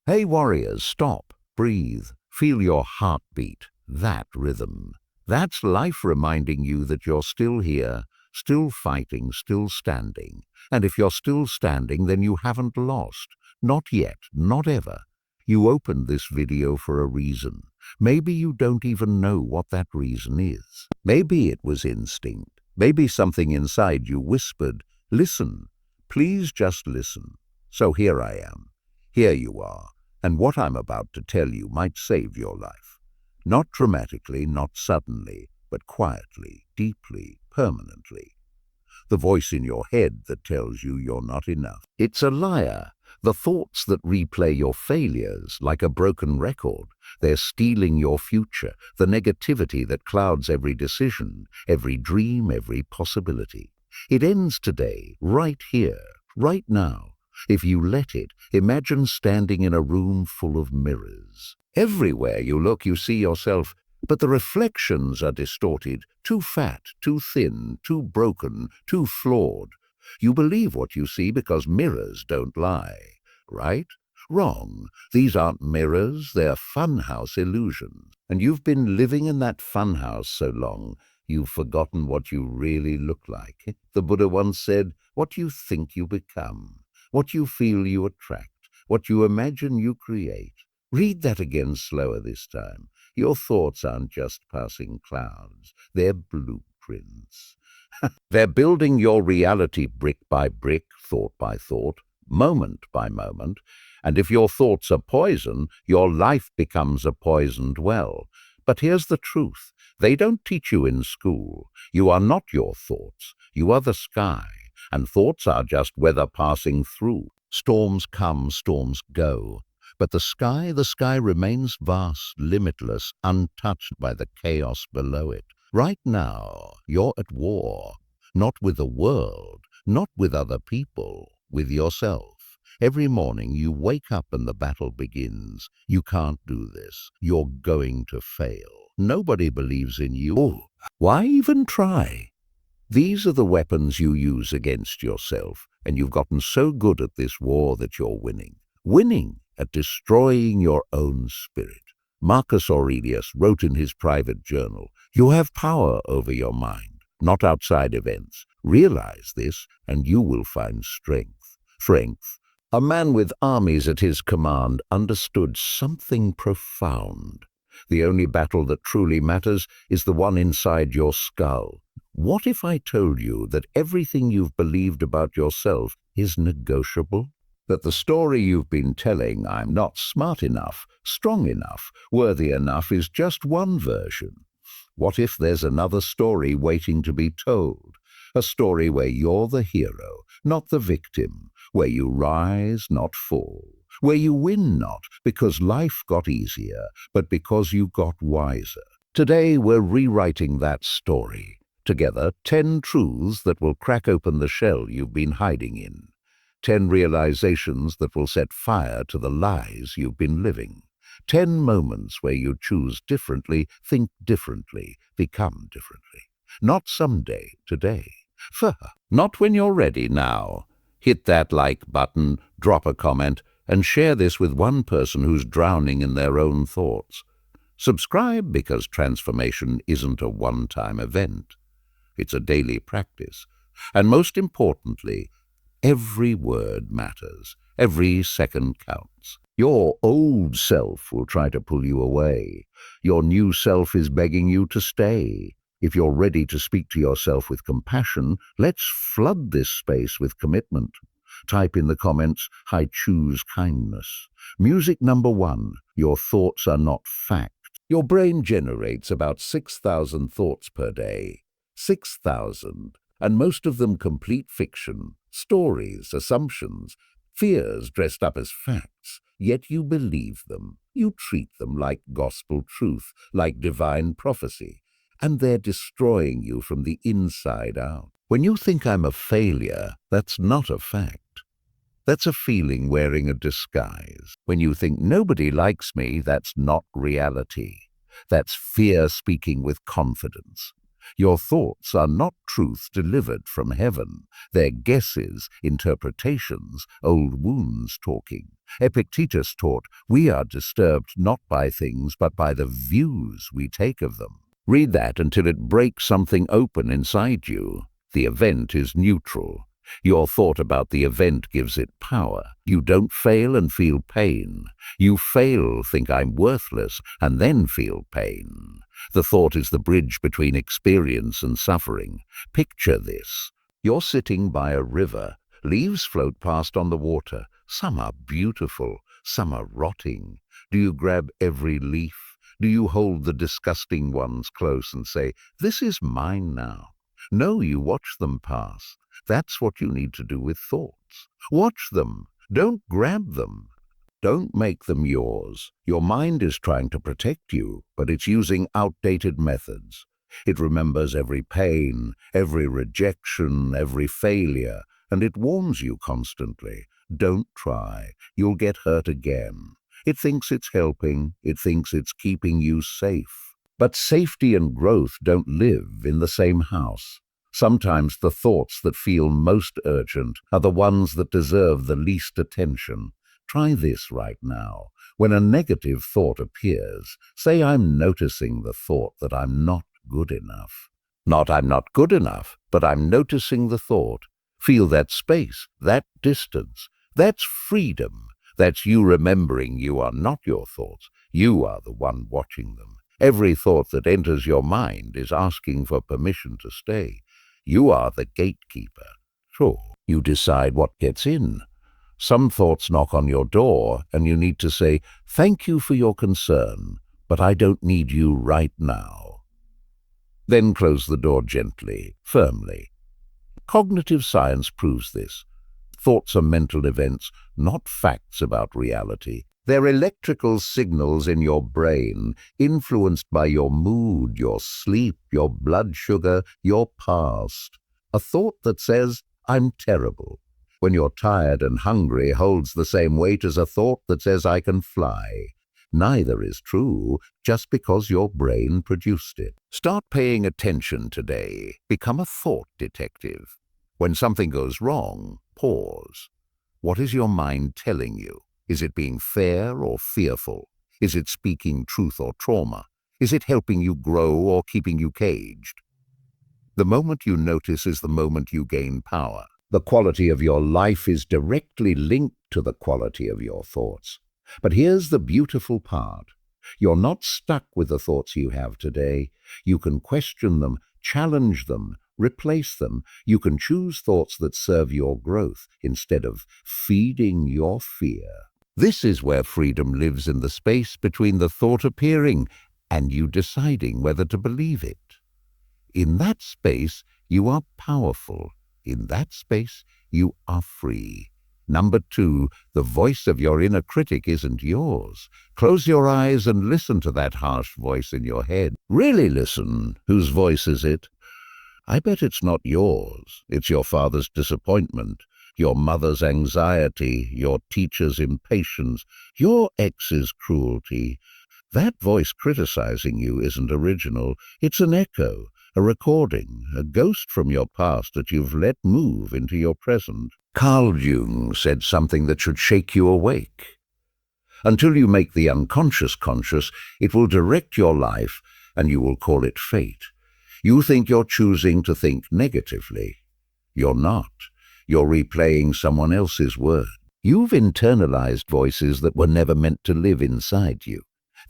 Hey warriors, stop, breathe, feel your heartbeat, that rhythm. That's life reminding you that you're still here, still fighting, still standing. And if you're still standing, then you haven't lost. Not yet, not ever. You opened this video for a reason. Maybe you don't even know what that reason is. Maybe it was instinct. Maybe something inside you whispered, listen, please just listen. So here I am. Here you are. And what I'm about to tell you might save your life. Not dramatically, not suddenly, but quietly, deeply, permanently. The voice in your head that tells you you're not enough. It's a liar. The thoughts that replay your failures like a broken record. They're stealing your future, the negativity that clouds every decision, every dream, every possibility. It ends today, right here, right now. If you let it, imagine standing in a room full of mirrors. Everywhere you look, you see yourself, but the reflections are distorted, too fat, too thin, too broken, too flawed. You believe what you see because mirrors don't lie, right? Wrong. These aren't mirrors, they're funhouse illusions. And you've been living in that funhouse so long, you've forgotten what you really look like. The Buddha once said, what you think you become. What you feel you attract, what you imagine you create. Read that again slower this time. Your thoughts aren't just passing clouds, they're blueprints. They're building your reality brick by brick, thought by thought, moment by moment. And if your thoughts are poison, your life becomes a poisoned well. But here's the truth. They don't teach you in school. You are not your thoughts. You are the sky. And thoughts are just weather passing through. Storms come, storms go. But the sky remains vast, limitless, untouched by the chaos below it. Right now, you're at war, not with the world, not with other people, with yourself. Every morning you wake up and the battle begins. You can't do this. You're going to fail. Nobody believes in you. Oh, why even try? These are the weapons you use against yourself, and you've gotten so good at this war that you're winning. Winning at destroying your own spirit. Marcus Aurelius wrote in his private journal, you have power over your mind, not outside events. Realize this, and you will find strength. Strength. A man with armies at his command understood something profound. The only battle that truly matters is the one inside your skull. What if I told you that everything you've believed about yourself is negotiable? That the story you've been telling, I'm not smart enough, strong enough, worthy enough, is just one version? What if there's another story waiting to be told? A story where you're the hero, not the victim, where you rise, not fall, where you win not because life got easier, but because you got wiser. Today we're rewriting that story. Together, 10 truths that will crack open the shell you've been hiding in. 10 realizations that will set fire to the lies you've been living. 10 moments where you choose differently, think differently, become differently. Not someday, today. Not when you're ready, now. Hit that like button, drop a comment, and share this with one person who's drowning in their own thoughts. Subscribe because transformation isn't a one-time event. It's a daily practice. And most importantly, every word matters. Every second counts. Your old self will try to pull you away. Your new self is begging you to stay. If you're ready to speak to yourself with compassion, let's flood this space with commitment. Type in the comments, I choose kindness. Music number 1, your thoughts are not fact. Your brain generates about 6,000 thoughts per day. 6,000, and most of them complete fiction, stories, assumptions, fears dressed up as facts, yet you believe them. You treat them like gospel truth, like divine prophecy, and they're destroying you from the inside out. When you think I'm a failure, that's not a fact. That's a feeling wearing a disguise. When you think nobody likes me, that's not reality. That's fear speaking with confidence. Your thoughts are not truth delivered from heaven. They're guesses, interpretations, old wounds talking. Epictetus taught, we are disturbed not by things, but by the views we take of them. Read that until it breaks something open inside you. The event is neutral. Your thought about the event gives it power. You don't fail and feel pain. You fail, think I'm worthless, and then feel pain. The thought is the bridge between experience and suffering. Picture this. You're sitting by a river. Leaves float past on the water. Some are beautiful, some are rotting. Do you grab every leaf? Do you hold the disgusting ones close and say, this is mine now? No, you watch them pass. That's what you need to do with thoughts. Watch them. Don't grab them. Don't make them yours. Your mind is trying to protect you, but it's using outdated methods. It remembers every pain, every rejection, every failure, and it warns you constantly. Don't try. You'll get hurt again. It thinks it's helping. It thinks it's keeping you safe. But safety and growth don't live in the same house. Sometimes the thoughts that feel most urgent are the ones that deserve the least attention. Try this right now. When a negative thought appears, say I'm noticing the thought that I'm not good enough. Not I'm not good enough, but I'm noticing the thought. Feel that space, that distance. That's freedom. That's you remembering you are not your thoughts. You are the one watching them. Every thought that enters your mind is asking for permission to stay. You are the gatekeeper. Sure, you decide what gets in. Some thoughts knock on your door, and you need to say, thank you for your concern, but I don't need you right now. Then close the door gently, firmly. Cognitive science proves this. Thoughts are mental events, not facts about reality. They're electrical signals in your brain, influenced by your mood, your sleep, your blood sugar, your past. A thought that says, I'm terrible, when you're tired and hungry, holds the same weight as a thought that says, I can fly. Neither is true just because your brain produced it. Start paying attention today. Become a thought detective. When something goes wrong, pause. What is your mind telling you? Is it being fair or fearful? Is it speaking truth or trauma? Is it helping you grow or keeping you caged? The moment you notice is the moment you gain power. The quality of your life is directly linked to the quality of your thoughts. But here's the beautiful part. You're not stuck with the thoughts you have today. You can question them, challenge them, replace them. You can choose thoughts that serve your growth instead of feeding your fear. This is where freedom lives, in the space between the thought appearing and you deciding whether to believe it. In that space, you are powerful. In that space, you are free. Number 2, the voice of your inner critic isn't yours. Close your eyes and listen to that harsh voice in your head. Really listen. Whose voice is it? I bet it's not yours. It's your father's disappointment, your mother's anxiety, your teacher's impatience, your ex's cruelty. That voice criticizing you isn't original. It's an echo, a recording, a ghost from your past that you've let move into your present. Carl Jung said something that should shake you awake. Until you make the unconscious conscious, it will direct your life, and you will call it fate. You think you're choosing to think negatively. You're not. You're replaying someone else's word. You've internalized voices that were never meant to live inside you.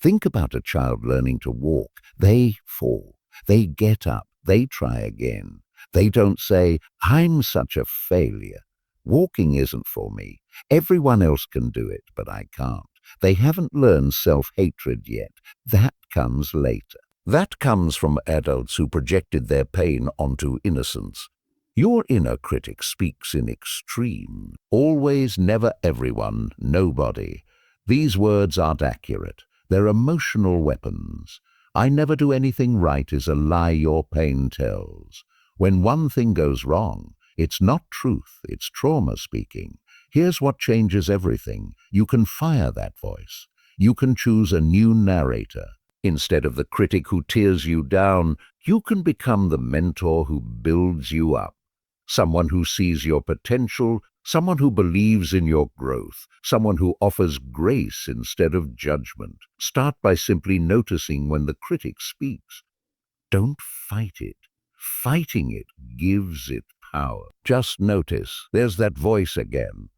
Think about a child learning to walk. They fall. They get up. They try again. They don't say, I'm such a failure. Walking isn't for me. Everyone else can do it, but I can't. They haven't learned self-hatred yet. That comes later. That comes from adults who projected their pain onto innocence. Your inner critic speaks in extreme. Always, never, everyone, nobody. These words aren't accurate. They're emotional weapons. I never do anything right is a lie your pain tells. When one thing goes wrong, it's not truth, it's trauma speaking. Here's what changes everything. You can fire that voice. You can choose a new narrator. Instead of the critic who tears you down, You can become the mentor who builds you up, someone who sees your potential, someone who believes in your growth, someone who offers grace instead of judgment. Start by simply noticing when the critic speaks. Don't fight it. Fighting it gives it power. Just notice, there's that voice again.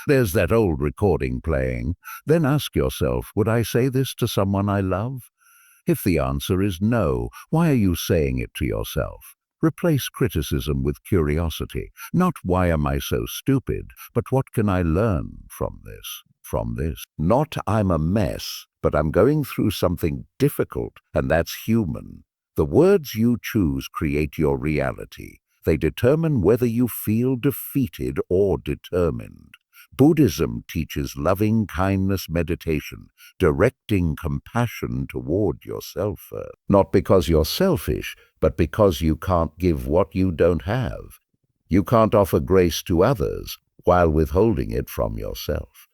There's that old recording playing. Then ask yourself, would I say this to someone I love? If the answer is no, why are you saying it to yourself? Replace criticism with curiosity. Not why am I so stupid, but what can I learn from this? From this. Not I'm a mess, but I'm going through something difficult, and that's human. The words you choose create your reality. They determine whether you feel defeated or determined. Buddhism teaches loving kindness meditation, directing compassion toward yourself, not because you're selfish, but because you can't give what you don't have. You can't offer grace to others while withholding it from yourself.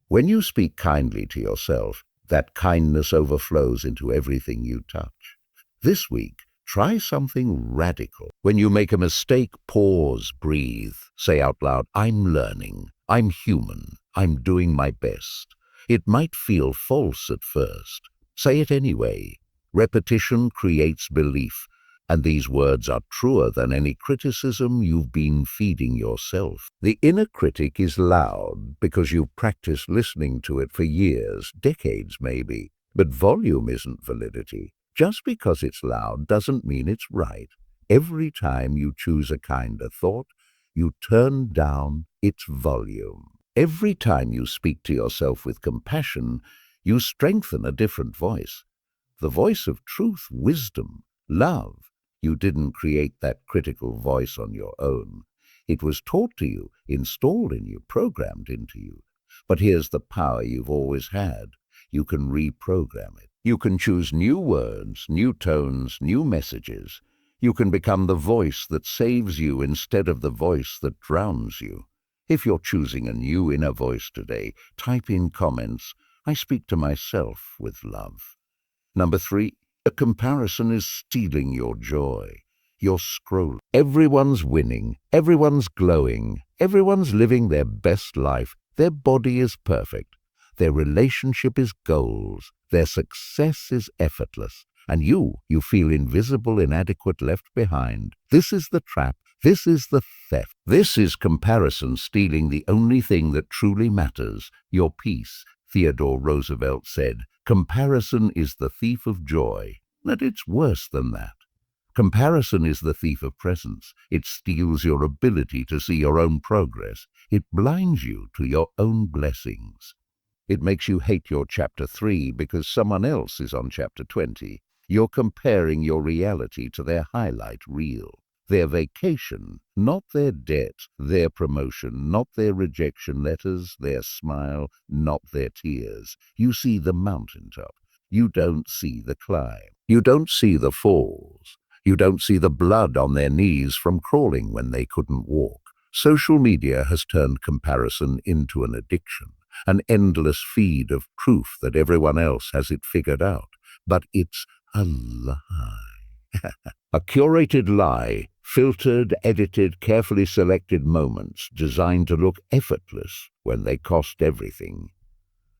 When you speak kindly to yourself, that kindness overflows into everything you touch. This week, try something radical. When you make a mistake, pause, breathe, say out loud, I'm learning, I'm human, I'm doing my best. It might feel false at first. Say it anyway. Repetition creates belief, and these words are truer than any criticism you've been feeding yourself. The inner critic is loud because you've practiced listening to it for years, decades maybe, but volume isn't validity. Just because it's loud doesn't mean it's right. Every time you choose a kinder thought, you turn down its volume. Every time you speak to yourself with compassion, you strengthen a different voice. The voice of truth, wisdom, love. You didn't create that critical voice on your own. It was taught to you, installed in you, programmed into you. But here's the power you've always had. You can reprogram it. You can choose new words, new tones, new messages. You can become the voice that saves you instead of the voice that drowns you. If you're choosing a new inner voice today, type in comments, I speak to myself with love. Number 3, a comparison is stealing your joy. You're scrolling. Everyone's winning. Everyone's glowing. Everyone's living their best life. Their body is perfect. Their relationship is goals. Their success is effortless. And you feel invisible, inadequate, left behind. This is the trap. This is the theft. This is comparison stealing the only thing that truly matters, your peace. Theodore Roosevelt said, comparison is the thief of joy. But it's worse than that. Comparison is the thief of presence. It steals your ability to see your own progress. It blinds you to your own blessings. It makes you hate your chapter 3 because someone else is on chapter 20. You're comparing your reality to their highlight reel. Their vacation, not their debt, their promotion, not their rejection letters, their smile, not their tears. You see the mountaintop. You don't see the climb. You don't see the falls. You don't see the blood on their knees from crawling when they couldn't walk. Social media has turned comparison into an addiction, an endless feed of proof that everyone else has it figured out. But it's a lie. A curated lie, filtered, edited, carefully selected moments designed to look effortless when they cost everything.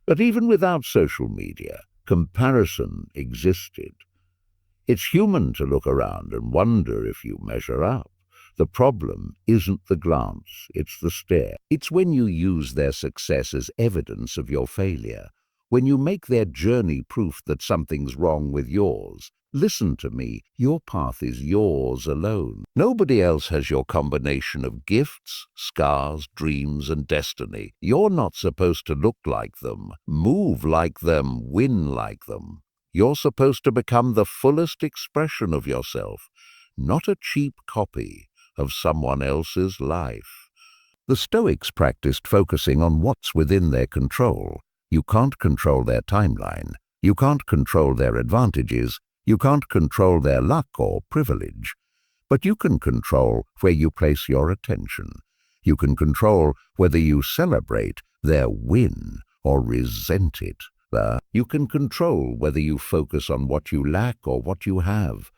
But even without social media, comparison existed. It's human to look around and wonder if you measure up. The problem isn't the glance, it's the stare. It's when you use their success as evidence of your failure, when you make their journey proof that something's wrong with yours. Listen to me, your path is yours alone. Nobody else has your combination of gifts, scars, dreams, and destiny. You're not supposed to look like them, move like them, win like them. You're supposed to become the fullest expression of yourself, not a cheap copy of someone else's life. The Stoics practiced focusing on what's within their control. You can't control their timeline. You can't control their advantages. You can't control their luck or privilege. But you can control where you place your attention. You can control whether you celebrate their win or resent it. You can control whether you focus on what you lack or what you have.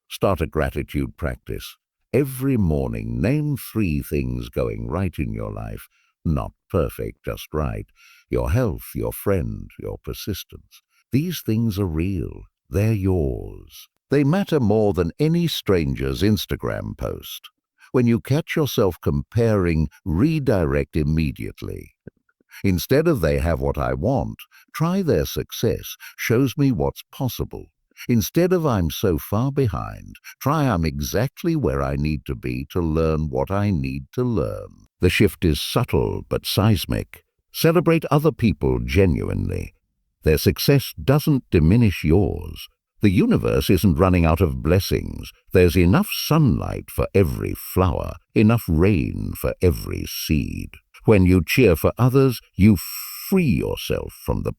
Start a gratitude practice. Every morning, name 3 things going right in your life. Not perfect, just right. Your health, your friend, your persistence. These things are real. They're yours. They matter more than any stranger's Instagram post. When you catch yourself comparing, redirect immediately. Instead of "they have what I want," try "their success shows me what's possible." Instead of "I'm so far behind," try "I'm exactly where I need to be to learn what I need to learn." The shift is subtle but seismic. Celebrate other people genuinely. Their success doesn't diminish yours. The universe isn't running out of blessings. There's enough sunlight for every flower, enough rain for every seed. When you cheer for others, you free yourself from the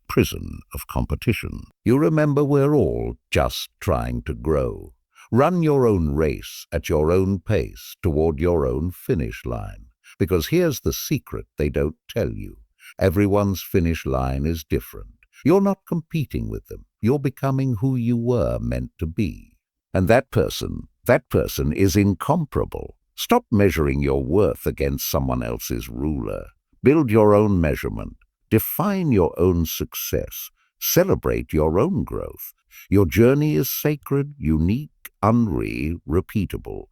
prison of competition. You remember we're all just trying to grow. Run your own race at your own pace toward your own finish line. Because here's the secret they don't tell you. Everyone's finish line is different. You're not competing with them. You're becoming who you were meant to be. And that person is incomparable. Stop measuring your worth against someone else's ruler. Build your own measurement. Define your own success. Celebrate your own growth. Your journey is sacred, unique, repeatable.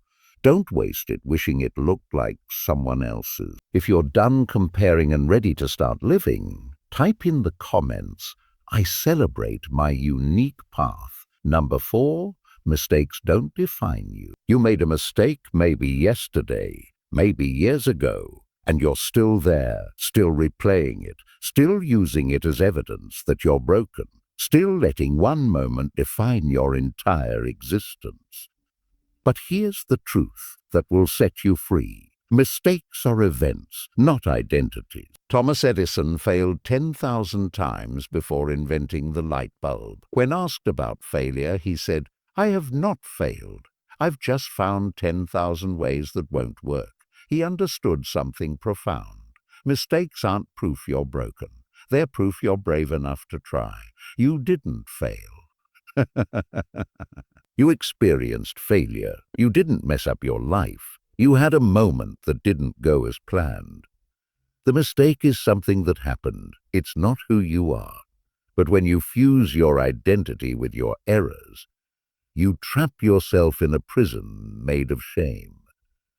Don't waste it wishing it looked like someone else's. If you're done comparing and ready to start living, type in the comments, "I celebrate my unique path." Number 4, mistakes don't define you. You made a mistake maybe yesterday, maybe years ago, and you're still there, still replaying it, still using it as evidence that you're broken, still letting one moment define your entire existence. But here's the truth that will set you free. Mistakes are events, not identities. Thomas Edison failed 10,000 times before inventing the light bulb. When asked about failure, he said, "I have not failed. I've just found 10,000 ways that won't work." He understood something profound. Mistakes aren't proof you're broken. They're proof you're brave enough to try. You didn't fail. You experienced failure. You didn't mess up your life. You had a moment that didn't go as planned. The mistake is something that happened. It's not who you are. But when you fuse your identity with your errors, you trap yourself in a prison made of shame.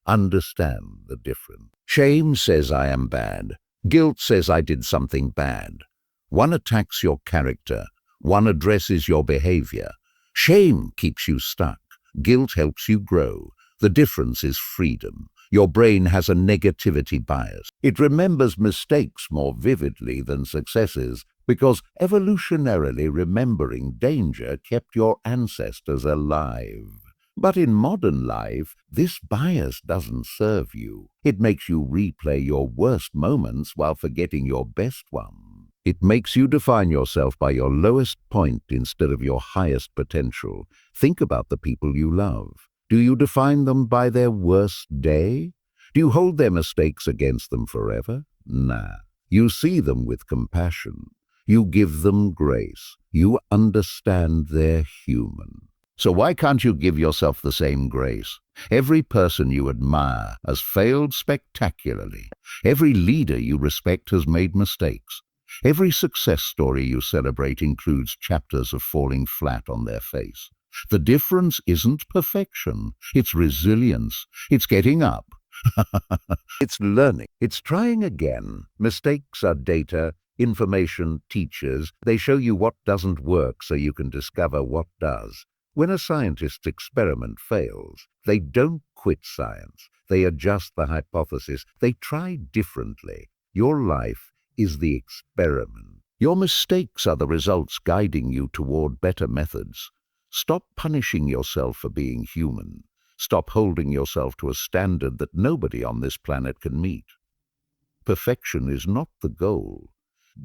Understand the difference. Shame says I am bad. Guilt says I did something bad. One attacks your character. One addresses your behavior. Shame keeps you stuck. Guilt helps you grow. The difference is freedom. Your brain has a negativity bias. It remembers mistakes more vividly than successes because evolutionarily remembering danger kept your ancestors alive. But in modern life, this bias doesn't serve you. It makes you replay your worst moments while forgetting your best ones. It makes you define yourself by your lowest point instead of your highest potential. Think about the people you love. Do you define them by their worst day? Do you hold their mistakes against them forever? Nah. You see them with compassion. You give them grace. You understand they're human. So why can't you give yourself the same grace? Every person you admire has failed spectacularly. Every leader you respect has made mistakes. Every success story you celebrate includes chapters of falling flat on their face. The difference isn't perfection. It's resilience. It's getting up. It's learning. It's trying again. Mistakes are data, information, teachers. They show you what doesn't work so you can discover what does. When a scientist's experiment fails, they don't quit science. They adjust the hypothesis. They try differently. Your life is the experiment. Your mistakes are the results guiding you toward better methods. Stop punishing yourself for being human. Stop holding yourself to a standard that nobody on this planet can meet. Perfection is not the goal.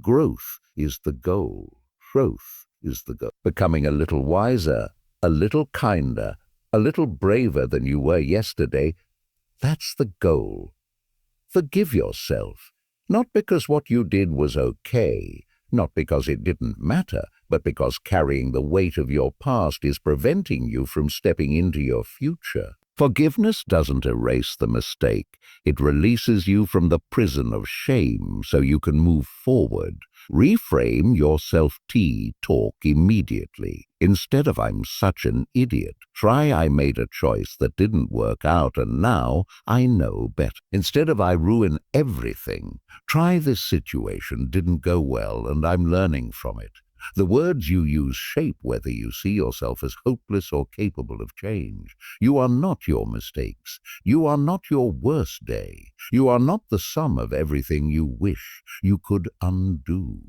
Growth is the goal. Growth is the goal. Becoming a little wiser, a little kinder, a little braver than you were yesterday, that's the goal. Forgive yourself, not because what you did was okay, Not because it didn't matter, but because carrying the weight of your past is preventing you from stepping into your future. Forgiveness doesn't erase the mistake. It releases you from the prison of shame so you can move forward. Reframe your self-talk immediately. Instead of "I'm such an idiot," try "I made a choice that didn't work out and now I know better." Instead of "I ruin everything," try "this situation didn't go well and I'm learning from it." The words you use shape whether you see yourself as hopeless or capable of change. You are not your mistakes. You are not your worst day. You are not the sum of everything you wish you could undo.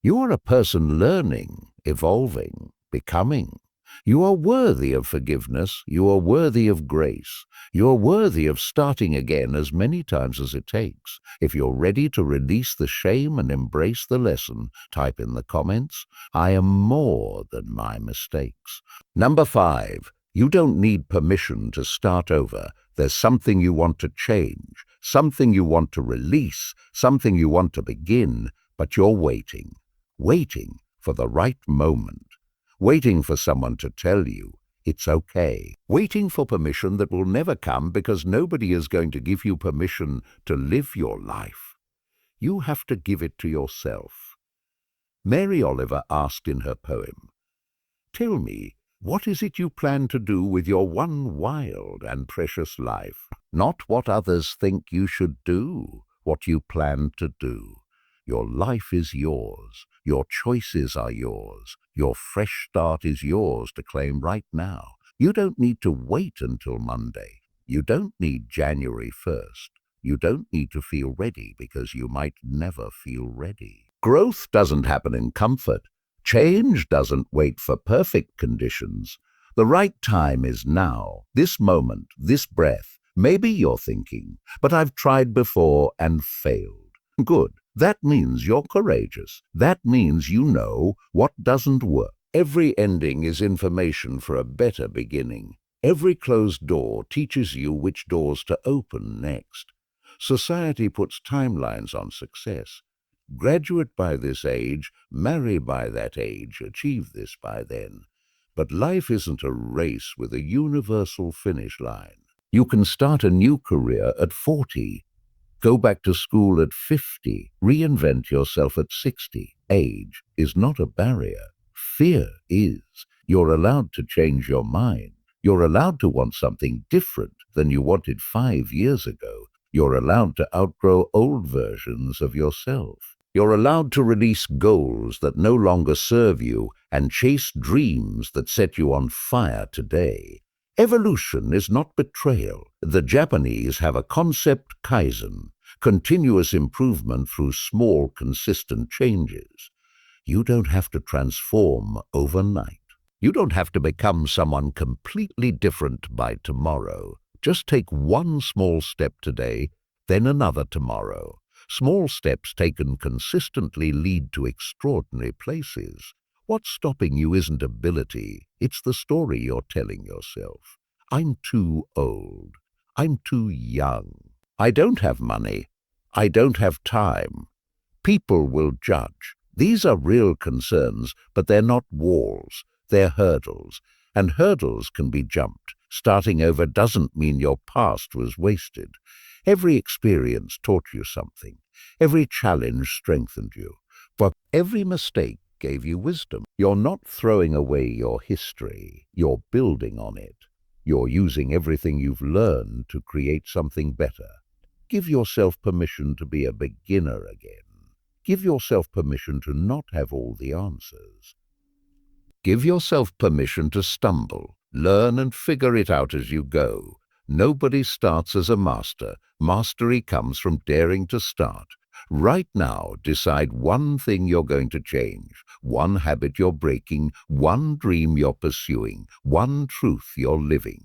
You are a person learning, evolving, becoming. You are worthy of forgiveness. You are worthy of grace. You are worthy of starting again as many times as it takes. If you're ready to release the shame and embrace the lesson, type in the comments, "I am more than my mistakes." Number 5. You don't need permission to start over. There's something you want to change, something you want to release, something you want to begin, but you're waiting. Waiting for the right moment. Waiting for someone to tell you it's okay. Waiting for permission that will never come because nobody is going to give you permission to live your life. You have to give it to yourself. Mary Oliver asked in her poem, "Tell me, what is it you plan to do with your one wild and precious life? Not what others think you should do, what you plan to do. Your life is yours. Your choices are yours. Your fresh start is yours to claim right now. You don't need to wait until Monday. You don't need January 1st. You don't need to feel ready because you might never feel ready." Growth doesn't happen in comfort. Change doesn't wait for perfect conditions. The right time is now, this moment, this breath. Maybe you're thinking, "But I've tried before and failed." Good. That means you're courageous. That means you know what doesn't work. Every ending is information for a better beginning. Every closed door teaches you which doors to open next. Society puts timelines on success. Graduate by this age, marry by that age, achieve this by then. But life isn't a race with a universal finish line. You can start a new career at 40, go back to school at 50, reinvent yourself at 60. Age is not a barrier. Fear is. You're allowed to change your mind. You're allowed to want something different than you wanted 5 years ago. You're allowed to outgrow old versions of yourself. You're allowed to release goals that no longer serve you and chase dreams that set you on fire today. Evolution is not betrayal. The Japanese have a concept, kaizen, continuous improvement through small, consistent changes. You don't have to transform overnight. You don't have to become someone completely different by tomorrow. Just take one small step today, then another tomorrow. Small steps taken consistently lead to extraordinary places. What's stopping you isn't ability, it's the story you're telling yourself. I'm too old. I'm too young. I don't have money. I don't have time. People will judge. These are real concerns, but they're not walls. They're hurdles. And hurdles can be jumped. Starting over doesn't mean your past was wasted. Every experience taught you something. Every challenge strengthened you. But every mistake gave you wisdom. You're not throwing away your history. You're building on it. You're using everything you've learned to create something better. Give yourself permission to be a beginner again. Give yourself permission to not have all the answers. Give yourself permission to stumble, learn and figure it out as you go. Nobody starts as a master. Mastery comes from daring to start. Right now, decide one thing you're going to change, one habit you're breaking, one dream you're pursuing, one truth you're living.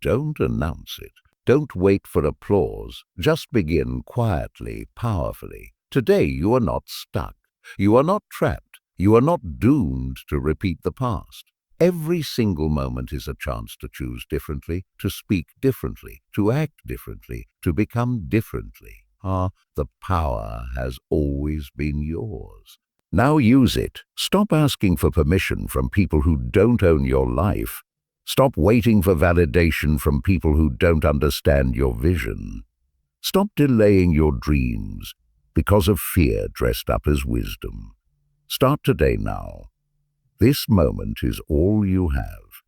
Don't announce it. Don't wait for applause. Just begin quietly, powerfully. Today you are not stuck. You are not trapped. You are not doomed to repeat the past. Every single moment is a chance to choose differently, to speak differently, to act differently, to become differently. The power has always been yours. Now use it. Stop asking for permission from people who don't own your life. Stop waiting for validation from people who don't understand your vision. Stop delaying your dreams because of fear dressed up as wisdom. Start today now. This moment is all you have.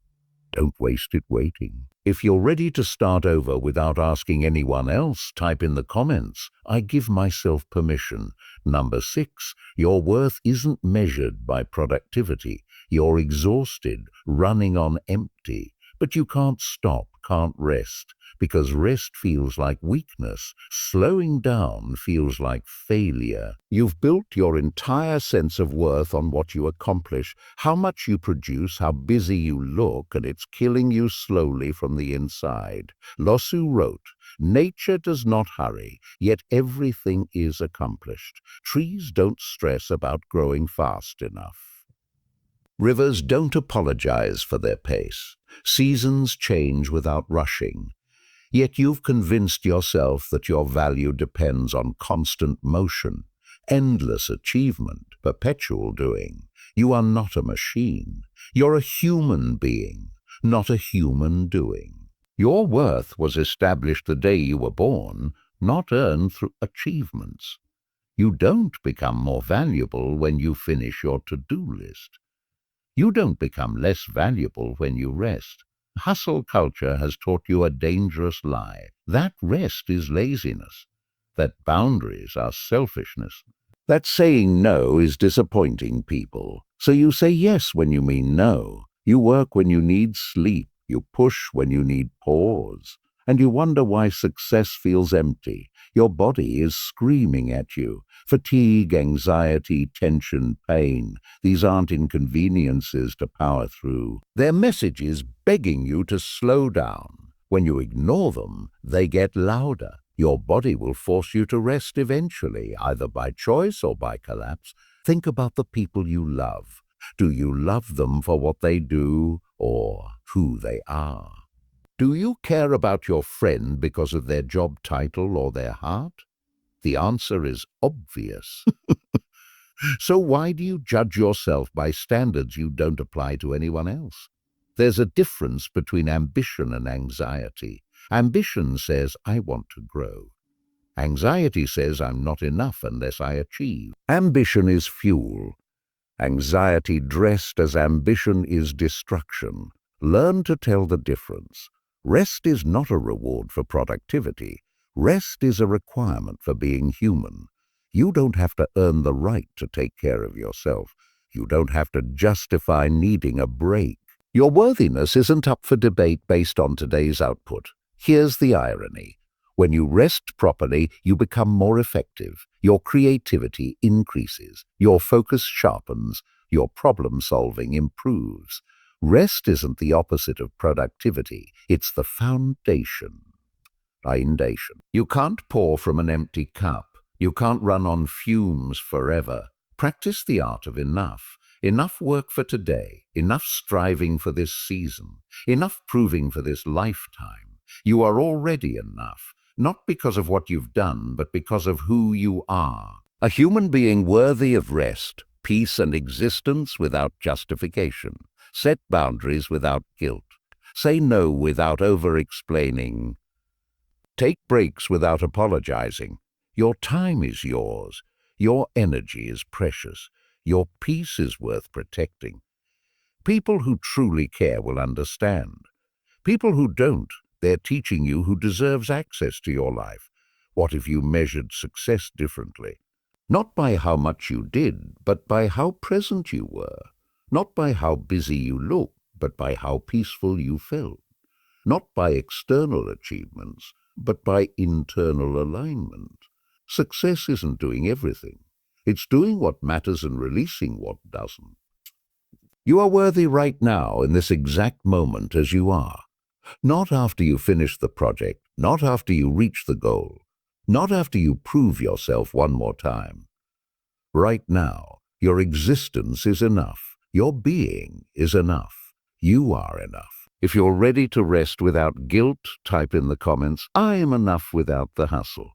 Don't waste it waiting. If you're ready to start over without asking anyone else, type in the comments, "I give myself permission." Number 6, your worth isn't measured by productivity. You're exhausted, running on empty, but you can't stop, can't rest, because rest feels like weakness. Slowing down feels like failure. You've built your entire sense of worth on what you accomplish, how much you produce, how busy you look, and it's killing you slowly from the inside. Lossu wrote, "Nature does not hurry, yet everything is accomplished. Trees don't stress about growing fast enough. Rivers don't apologize for their pace. Seasons change without rushing. Yet you've convinced yourself that your value depends on constant motion, endless achievement, perpetual doing. You are not a machine. You're a human being, not a human doing. Your worth was established the day you were born, not earned through achievements. You don't become more valuable when you finish your to-do list. You don't become less valuable when you rest. Hustle culture has taught you a dangerous lie. That rest is laziness. That boundaries are selfishness. That saying no is disappointing people. So you say yes when you mean no. You work when you need sleep. You push when you need pause. And you wonder why success feels empty. Your body is screaming at you. Fatigue, anxiety, tension, pain. These aren't inconveniences to power through. They're messages begging you to slow down. When you ignore them, they get louder. Your body will force you to rest eventually, either by choice or by collapse. Think about the people you love. Do you love them for what they do or who they are? Do you care about your friend because of their job title or their heart? The answer is obvious. So why do you judge yourself by standards you don't apply to anyone else? There's a difference between ambition and anxiety. Ambition says, "I want to grow." Anxiety says, "I'm not enough unless I achieve." Ambition is fuel. Anxiety dressed as ambition is destruction. Learn to tell the difference. Rest is not a reward for productivity. Rest is a requirement for being human. You don't have to earn the right to take care of yourself. You don't have to justify needing a break. Your worthiness isn't up for debate based on today's output. Here's the irony. When you rest properly, you become more effective. Your creativity increases. Your focus sharpens. Your problem-solving improves. Rest isn't the opposite of productivity. It's the foundation. You can't pour from an empty cup. You can't run on fumes forever. Practice the art of enough. Enough work for today. Enough striving for this season. Enough proving for this lifetime. You are already enough. Not because of what you've done, but because of who you are. A human being worthy of rest, peace, and existence without justification. Set boundaries without guilt. Say no without over-explaining. Take breaks without apologizing. Your time is yours. Your energy is precious. Your peace is worth protecting. People who truly care will understand. People who don't, they're teaching you who deserves access to your life. What if you measured success differently? Not by how much you did, but by how present you were. Not by how busy you looked, but by how peaceful you felt. Not by external achievements, but by internal alignment. Success isn't doing everything. It's doing what matters and releasing what doesn't. You are worthy right now in this exact moment as you are. Not after you finish the project, not after you reach the goal, not after you prove yourself one more time. Right now, your existence is enough. Your being is enough. You are enough. If you're ready to rest without guilt, type in the comments, "I am enough without the hustle."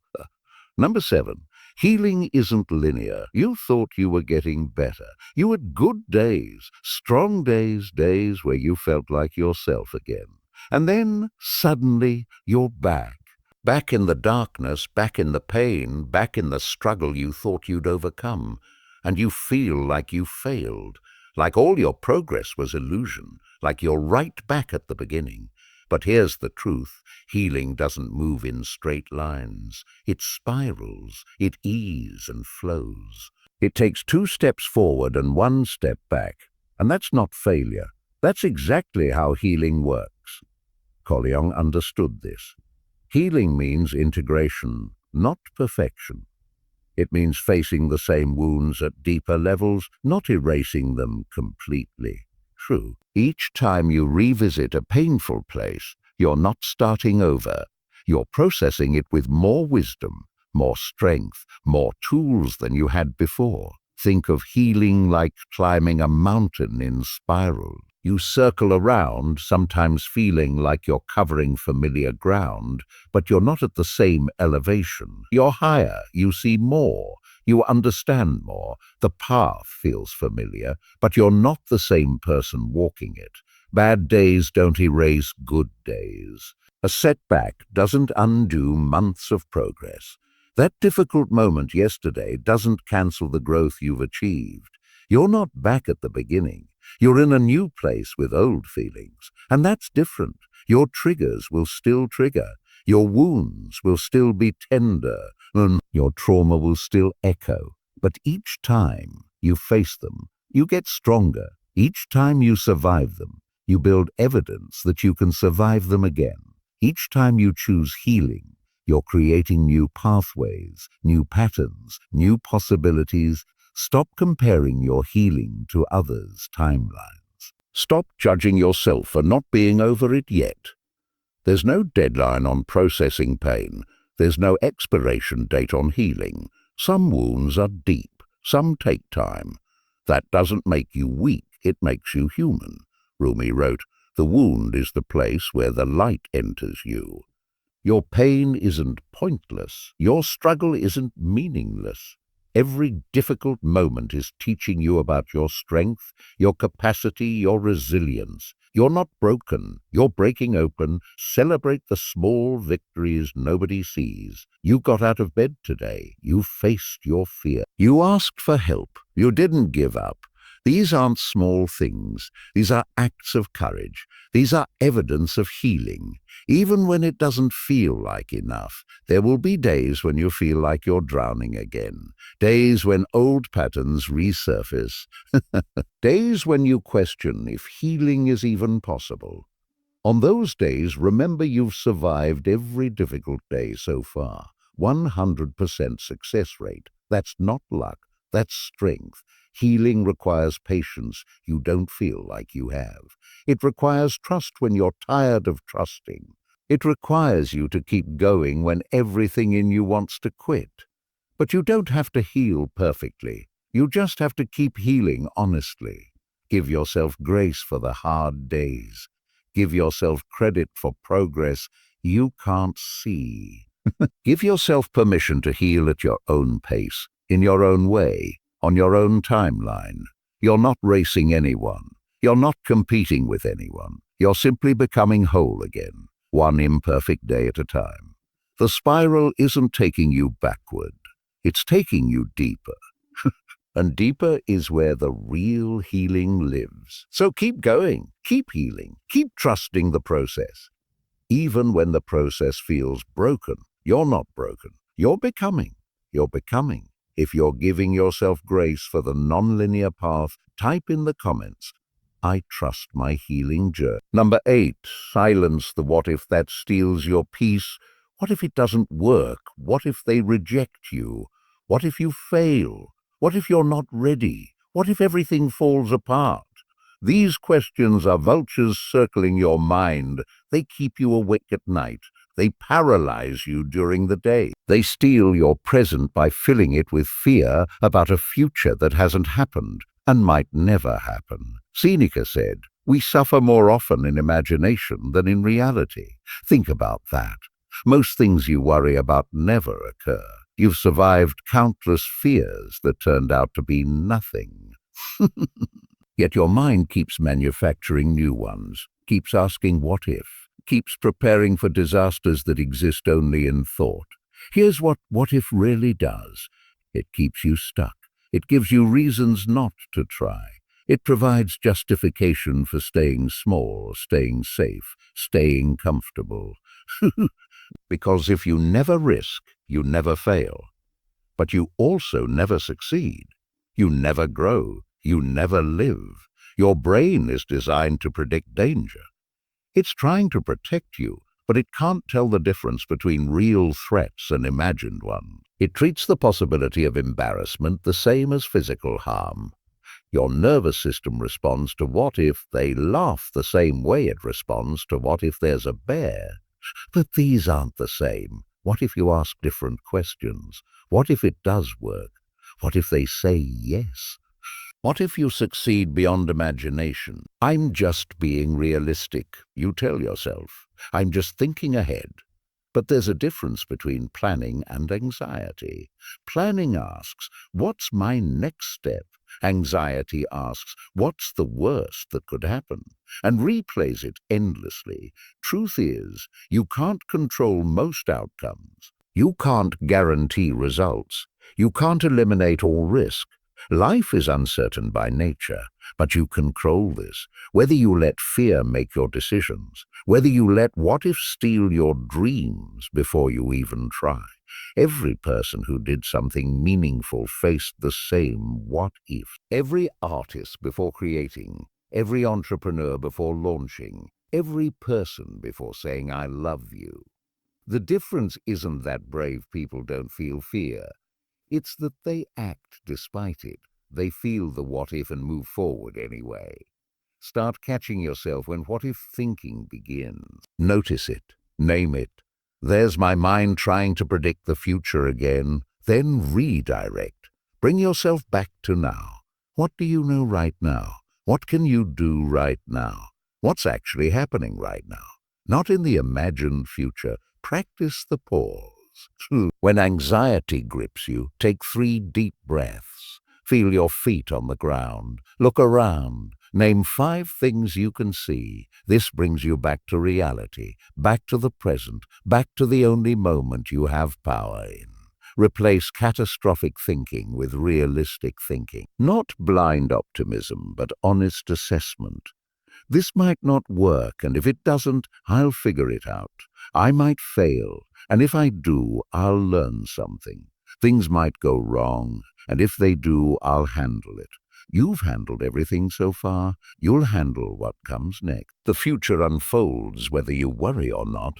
Number 7, Healing isn't linear. You thought you were getting better. You had good days, strong days, days where you felt like yourself again. And then, suddenly, you're back. Back in the darkness, back in the pain, back in the struggle you thought you'd overcome. And you feel like you failed, like all your progress was illusion, like you're right back at the beginning. But here's the truth. Healing doesn't move in straight lines. It spirals, it eases and flows. It takes 2 steps forward and 1 step back. And that's not failure. That's exactly how healing works. Collion understood this. Healing means integration, not perfection. It means facing the same wounds at deeper levels, not erasing them completely. True, each time you revisit a painful place, you're not starting over. You're processing it with more wisdom, more strength, more tools than you had before. Think of healing like climbing a mountain in spiral. You circle around, sometimes feeling like you're covering familiar ground, but you're not at the same elevation. You're higher, you see more, you understand more. The path feels familiar, but you're not the same person walking it. Bad days don't erase good days. A setback doesn't undo months of progress. That difficult moment yesterday doesn't cancel the growth you've achieved. You're not back at the beginning. You're in a new place with old feelings, and that's different. Your triggers will still trigger. Your wounds will still be tender, and your trauma will still echo. But each time you face them, you get stronger. Each time you survive them, you build evidence that you can survive them again. Each time you choose healing, you're creating new pathways, new patterns, new possibilities. Stop comparing your healing to others' timelines. Stop judging yourself for not being over it yet. There's no deadline on processing pain. There's no expiration date on healing. Some wounds are deep. Some take time. That doesn't make you weak. It makes you human. Rumi wrote, "The wound is the place where the light enters you." Your pain isn't pointless. Your struggle isn't meaningless. Every difficult moment is teaching you about your strength, your capacity, your resilience. You're not broken. You're breaking open. Celebrate the small victories nobody sees. You got out of bed today. You faced your fear. You asked for help. You didn't give up. These aren't small things. These are acts of courage. These are evidence of healing. Even when it doesn't feel like enough, there will be days when you feel like you're drowning again. Days when old patterns resurface. Days when you question if healing is even possible. On those days, remember you've survived every difficult day so far. 100% success rate. That's not luck. That's strength. Healing requires patience you don't feel like you have. It requires trust when you're tired of trusting. It requires you to keep going when everything in you wants to quit. But you don't have to heal perfectly. You just have to keep healing honestly. Give yourself grace for the hard days. Give yourself credit for progress you can't see. Give yourself permission to heal at your own pace, in your own way, on your own timeline. You're not racing anyone. You're not competing with anyone. You're simply becoming whole again, one imperfect day at a time. The spiral isn't taking you backward. It's taking you deeper. And deeper is where the real healing lives. So keep going, keep healing, keep trusting the process. Even when the process feels broken, you're not broken. You're becoming. You're becoming. If you're giving yourself grace for the non-linear path, type in the comments, "I trust my healing journey." Number 8, silence the what if that steals your peace. What if it doesn't work? What if they reject you? What if you fail? What if you're not ready? What if everything falls apart? These questions are vultures circling your mind. They keep you awake at night. They paralyze you during the day. They steal your present by filling it with fear about a future that hasn't happened and might never happen. Seneca said, "We suffer more often in imagination than in reality." Think about that. Most things you worry about never occur. You've survived countless fears that turned out to be nothing. Yet your mind keeps manufacturing new ones, keeps asking what if, keeps preparing for disasters that exist only in thought. Here's what if really does. It keeps you stuck. It gives you reasons not to try. It provides justification for staying small, staying safe, staying comfortable. Because if you never risk, you never fail. But you also never succeed. You never grow. You never live. Your brain is designed to predict danger. It's trying to protect you, but it can't tell the difference between real threats and imagined ones. It treats the possibility of embarrassment the same as physical harm. Your nervous system responds to what if. They laugh the same way it responds to what if there's a bear. But these aren't the same. What if you ask different questions? What if it does work? What if they say yes? What if you succeed beyond imagination? I'm just being realistic, you tell yourself. I'm just thinking ahead. But there's a difference between planning and anxiety. Planning asks, what's my next step? Anxiety asks, what's the worst that could happen? And replays it endlessly. Truth is, you can't control most outcomes. You can't guarantee results. You can't eliminate all risk. Life is uncertain by nature, but you control this. Whether you let fear make your decisions, whether you let what if steal your dreams before you even try. Every person who did something meaningful faced the same what if. Every artist before creating, every entrepreneur before launching, every person before saying I love you. The difference isn't that brave people don't feel fear. It's that they act despite it. They feel the what if and move forward anyway. Start catching yourself when what if thinking begins. Notice it. Name it. There's my mind trying to predict the future again. Then redirect. Bring yourself back to now. What do you know right now? What can you do right now? What's actually happening right now? Not in the imagined future. Practice the pause. When anxiety grips you, take 3 deep breaths. Feel your feet on the ground. Look around. Name 5 things you can see. This brings you back to reality, back to the present, back to the only moment you have power in. Replace catastrophic thinking with realistic thinking. Not blind optimism, but honest assessment. This might not work, and if it doesn't, I'll figure it out. I might fail, and if I do, I'll learn something. Things might go wrong, and if they do, I'll handle it. You've handled everything so far. You'll handle what comes next. The future unfolds whether you worry or not.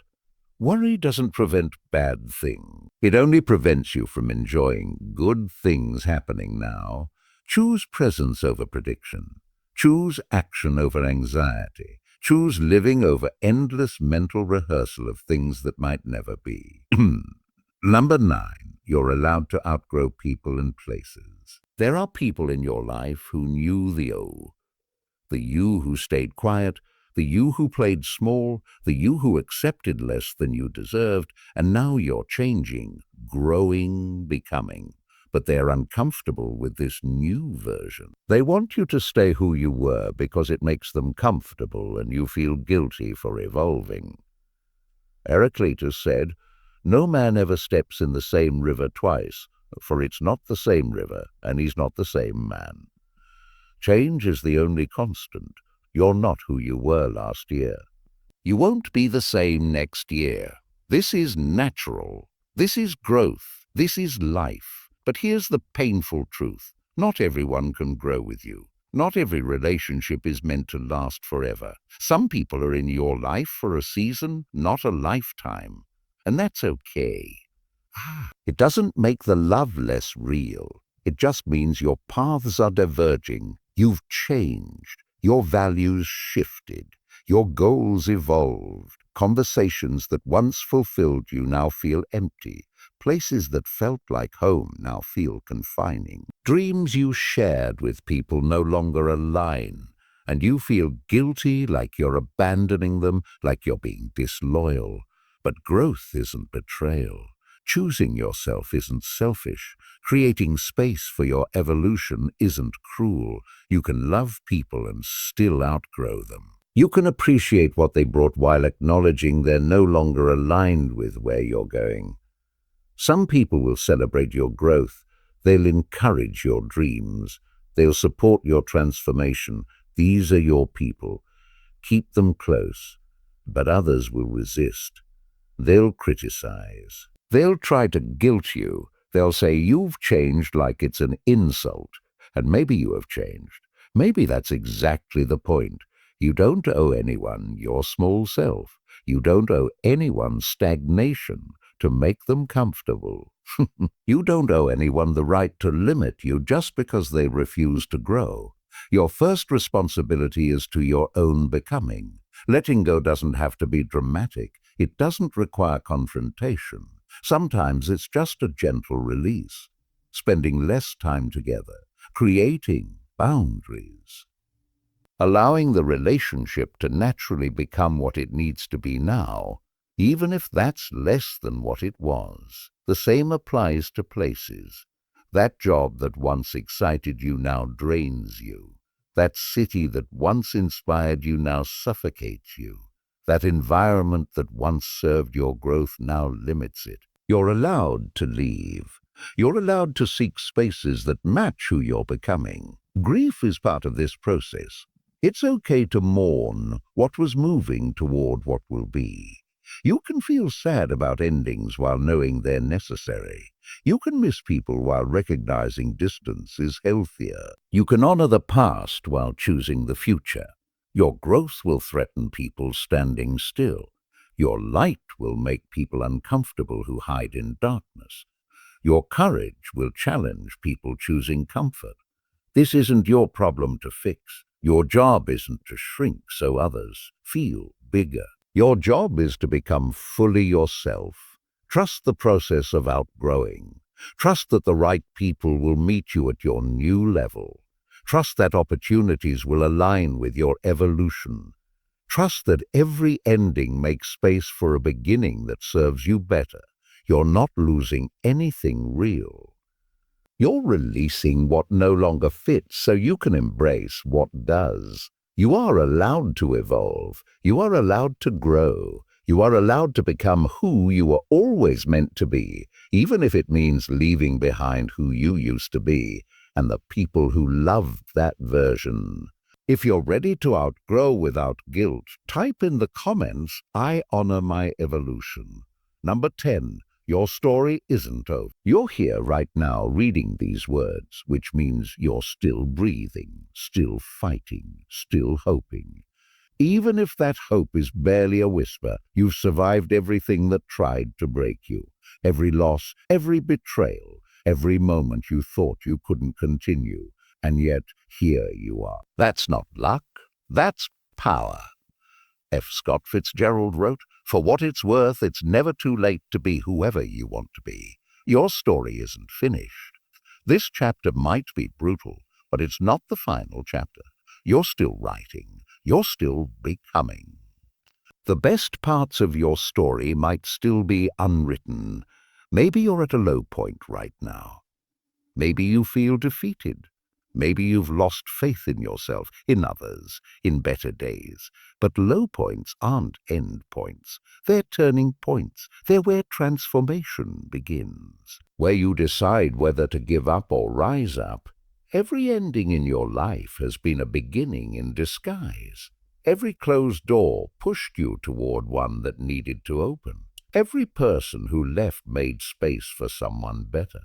Worry doesn't prevent bad things. It only prevents you from enjoying good things happening now. Choose presence over prediction. Choose action over anxiety. Choose living over endless mental rehearsal of things that might never be. Number 9, you're allowed to outgrow people and places. There are people in your life who knew the you who stayed quiet, the you who played small, the you who accepted less than you deserved, and now you're changing, growing, becoming. But they're uncomfortable with this new version. They want you to stay who you were because it makes them comfortable and you feel guilty for evolving. Epictetus said, "No man ever steps in the same river twice, for it's not the same river and he's not the same man." Change is the only constant. You're not who you were last year. You won't be the same next year. This is natural. This is growth. This is life. But here's the painful truth. Not everyone can grow with you. Not every relationship is meant to last forever. Some people are in your life for a season, not a lifetime. And that's okay. It doesn't make the love less real. It just means your paths are diverging. You've changed. Your values shifted. Your goals evolved. Conversations that once fulfilled you now feel empty. Places that felt like home now feel confining. Dreams you shared with people no longer align, and you feel guilty, like you're abandoning them, like you're being disloyal. But growth isn't betrayal. Choosing yourself isn't selfish. Creating space for your evolution isn't cruel. You can love people and still outgrow them. You can appreciate what they brought while acknowledging they're no longer aligned with where you're going. Some people will celebrate your growth. They'll encourage your dreams. They'll support your transformation. These are your people. Keep them close. But others will resist. They'll criticize. They'll try to guilt you. They'll say you've changed like it's an insult. And maybe you have changed. Maybe that's exactly the point. You don't owe anyone your small self. You don't owe anyone stagnation to make them comfortable. You don't owe anyone the right to limit you just because they refuse to grow. Your first responsibility is to your own becoming. Letting go doesn't have to be dramatic. It doesn't require confrontation. Sometimes it's just a gentle release. Spending less time together. Creating boundaries. Allowing the relationship to naturally become what it needs to be now, even if that's less than what it was. The same applies to places. That job that once excited you now drains you. That city that once inspired you now suffocates you. That environment that once served your growth now limits it. You're allowed to leave. You're allowed to seek spaces that match who you're becoming. Grief is part of this process. It's okay to mourn what was moving toward what will be. You can feel sad about endings while knowing they're necessary. You can miss people while recognizing distance is healthier. You can honor the past while choosing the future. Your growth will threaten people standing still. Your light will make people uncomfortable who hide in darkness. Your courage will challenge people choosing comfort. This isn't your problem to fix. Your job isn't to shrink so others feel bigger. Your job is to become fully yourself. Trust the process of outgrowing. Trust that the right people will meet you at your new level. Trust that opportunities will align with your evolution. Trust that every ending makes space for a beginning that serves you better. You're not losing anything real. You're releasing what no longer fits so you can embrace what does. You are allowed to evolve. You are allowed to grow. You are allowed to become who you were always meant to be, even if it means leaving behind who you used to be and the people who loved that version. If you're ready to outgrow without guilt, type in the comments, "I honor my evolution." Number 10. Your story isn't over. You're here right now reading these words, which means you're still breathing, still fighting, still hoping. Even if that hope is barely a whisper, you've survived everything that tried to break you. Every loss, every betrayal, every moment you thought you couldn't continue. And yet, here you are. That's not luck, that's power. F. Scott Fitzgerald wrote, "For what it's worth, it's never too late to be whoever you want to be." Your story isn't finished. This chapter might be brutal, but it's not the final chapter. You're still writing. You're still becoming. The best parts of your story might still be unwritten. Maybe you're at a low point right now. Maybe you feel defeated. Maybe you've lost faith in yourself, in others, in better days. But low points aren't end points. They're turning points. They're where transformation begins. Where you decide whether to give up or rise up. Every ending in your life has been a beginning in disguise. Every closed door pushed you toward one that needed to open. Every person who left made space for someone better.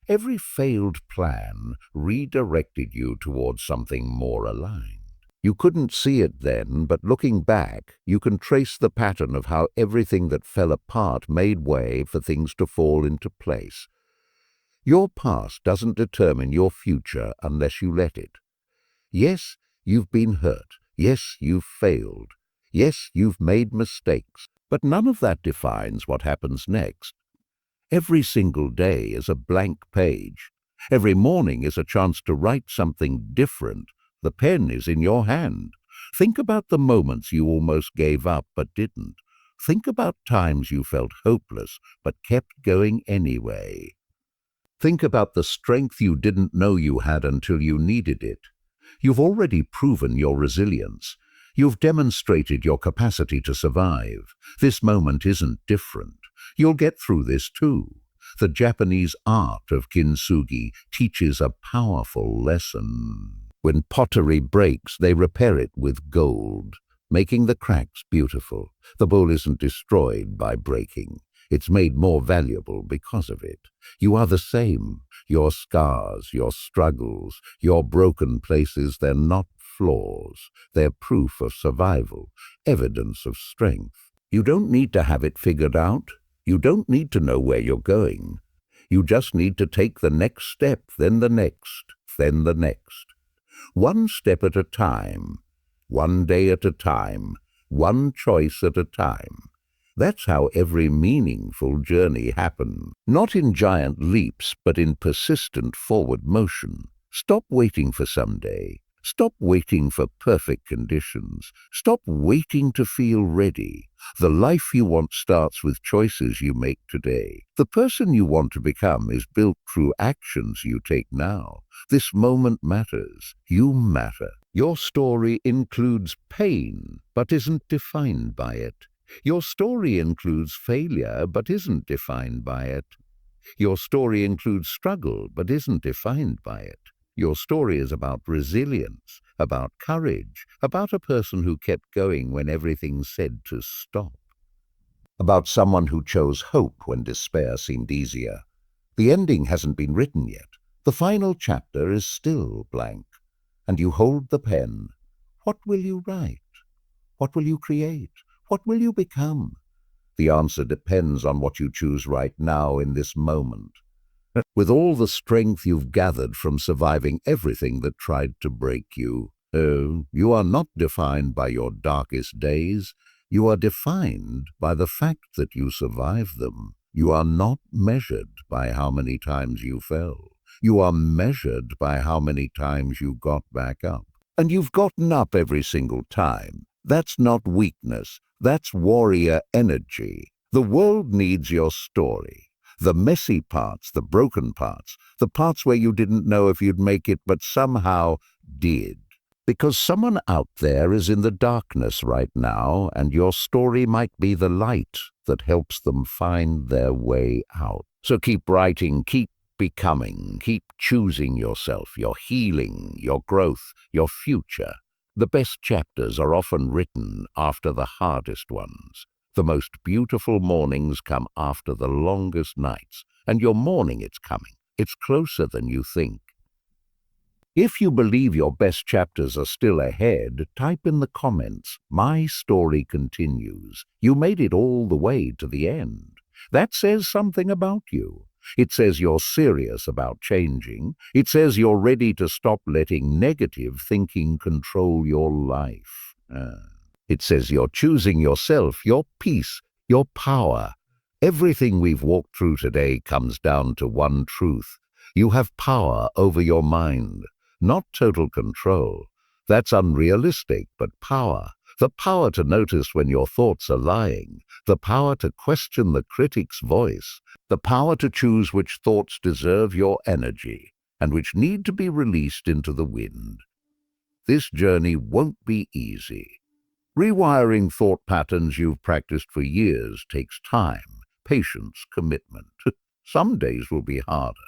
Every failed plan redirected you towards something more aligned. You couldn't see it then, but looking back, you can trace the pattern of how everything that fell apart made way for things to fall into place. Your past doesn't determine your future unless you let it. Yes, you've been hurt. Yes, you've failed. Yes, you've made mistakes. But none of that defines what happens next. Every single day is a blank page. Every morning is a chance to write something different. The pen is in your hand. Think about the moments you almost gave up but didn't. Think about times you felt hopeless but kept going anyway. Think about the strength you didn't know you had until you needed it. You've already proven your resilience. You've demonstrated your capacity to survive. This moment isn't different. You'll get through this too. The Japanese art of kintsugi teaches a powerful lesson. When pottery breaks, they repair it with gold, making the cracks beautiful. The bowl isn't destroyed by breaking. It's made more valuable because of it. You are the same. Your scars, your struggles, your broken places, they're not flaws. They're proof of survival, evidence of strength. You don't need to have it figured out. You don't need to know where you're going. You just need to take the next step, then the next, then the next. One step at a time, one day at a time, one choice at a time. That's how every meaningful journey happens. Not in giant leaps, but in persistent forward motion. Stop waiting for someday. Stop waiting for perfect conditions. Stop waiting to feel ready. The life you want starts with choices you make today. The person you want to become is built through actions you take now. This moment matters. You matter. Your story includes pain, but isn't defined by it. Your story includes failure, but isn't defined by it. Your story includes struggle, but isn't defined by it. Your story is about resilience, about courage, about a person who kept going when everything said to stop. About someone who chose hope when despair seemed easier. The ending hasn't been written yet. The final chapter is still blank. And you hold the pen. What will you write? What will you create? What will you become? The answer depends on what you choose right now in this moment. With all the strength you've gathered from surviving everything that tried to break you, you are not defined by your darkest days. You are defined by the fact that you survived them. You are not measured by how many times you fell. You are measured by how many times you got back up. And you've gotten up every single time. That's not weakness. That's warrior energy. The world needs your story. The messy parts, the broken parts, the parts where you didn't know if you'd make it but somehow did. Because someone out there is in the darkness right now, and your story might be the light that helps them find their way out. So keep writing, keep becoming, keep choosing yourself, your healing, your growth, your future. The best chapters are often written after the hardest ones. The most beautiful mornings come after the longest nights, and your morning it's coming. It's closer than you think. If you believe your best chapters are still ahead, type in the comments, "My story continues." You made it all the way to the end. That says something about you. It says you're serious about changing. It says you're ready to stop letting negative thinking control your life. It says you're choosing yourself, your peace, your power. Everything we've walked through today comes down to one truth. You have power over your mind, not total control. That's unrealistic, but power. The power to notice when your thoughts are lying. The power to question the critic's voice. The power to choose which thoughts deserve your energy and which need to be released into the wind. This journey won't be easy. Rewiring thought patterns you've practiced for years takes time, patience, commitment. Some days will be harder.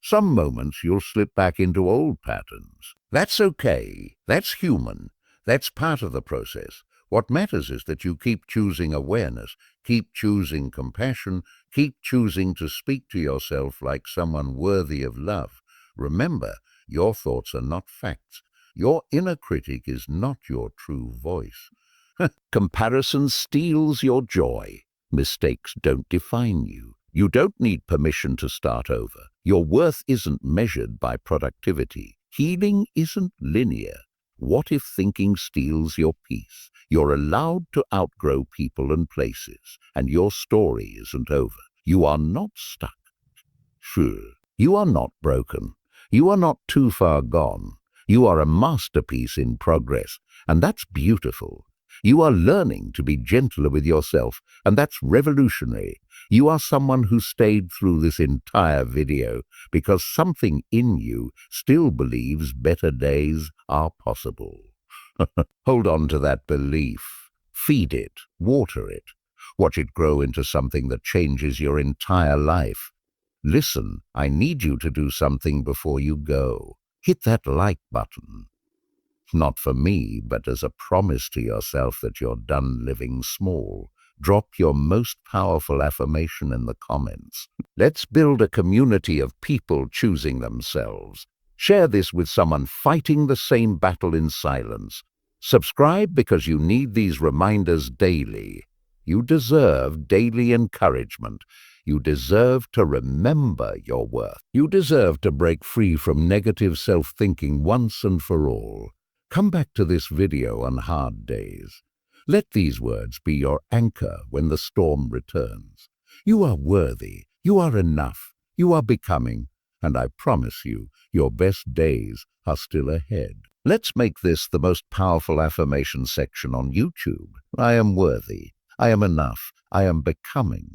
Some moments you'll slip back into old patterns. That's okay. That's human. That's part of the process. What matters is that you keep choosing awareness, keep choosing compassion, keep choosing to speak to yourself like someone worthy of love. Remember, your thoughts are not facts. Your inner critic is not your true voice. Comparison steals your joy. Mistakes don't define you. You don't need permission to start over. Your worth isn't measured by productivity. Healing isn't linear. What if thinking steals your peace? You're allowed to outgrow people and places, and your story isn't over. You are not stuck. Sure, you are not broken. You are not too far gone. You are a masterpiece in progress, and that's beautiful. You are learning to be gentler with yourself, and that's revolutionary. You are someone who stayed through this entire video because something in you still believes better days are possible. Hold on to that belief. Feed it, water it. Watch it grow into something that changes your entire life. Listen, I need you to do something before you go. Hit that like button. Not for me, but as a promise to yourself that you're done living small. Drop your most powerful affirmation in the comments. Let's build a community of people choosing themselves. Share this with someone fighting the same battle in silence. Subscribe because you need these reminders daily. You deserve daily encouragement. You deserve to remember your worth. You deserve to break free from negative self-thinking once and for all. Come back to this video on hard days. Let these words be your anchor when the storm returns. You are worthy, you are enough, you are becoming, and I promise you, your best days are still ahead. Let's make this the most powerful affirmation section on YouTube. I am worthy, I am enough, I am becoming.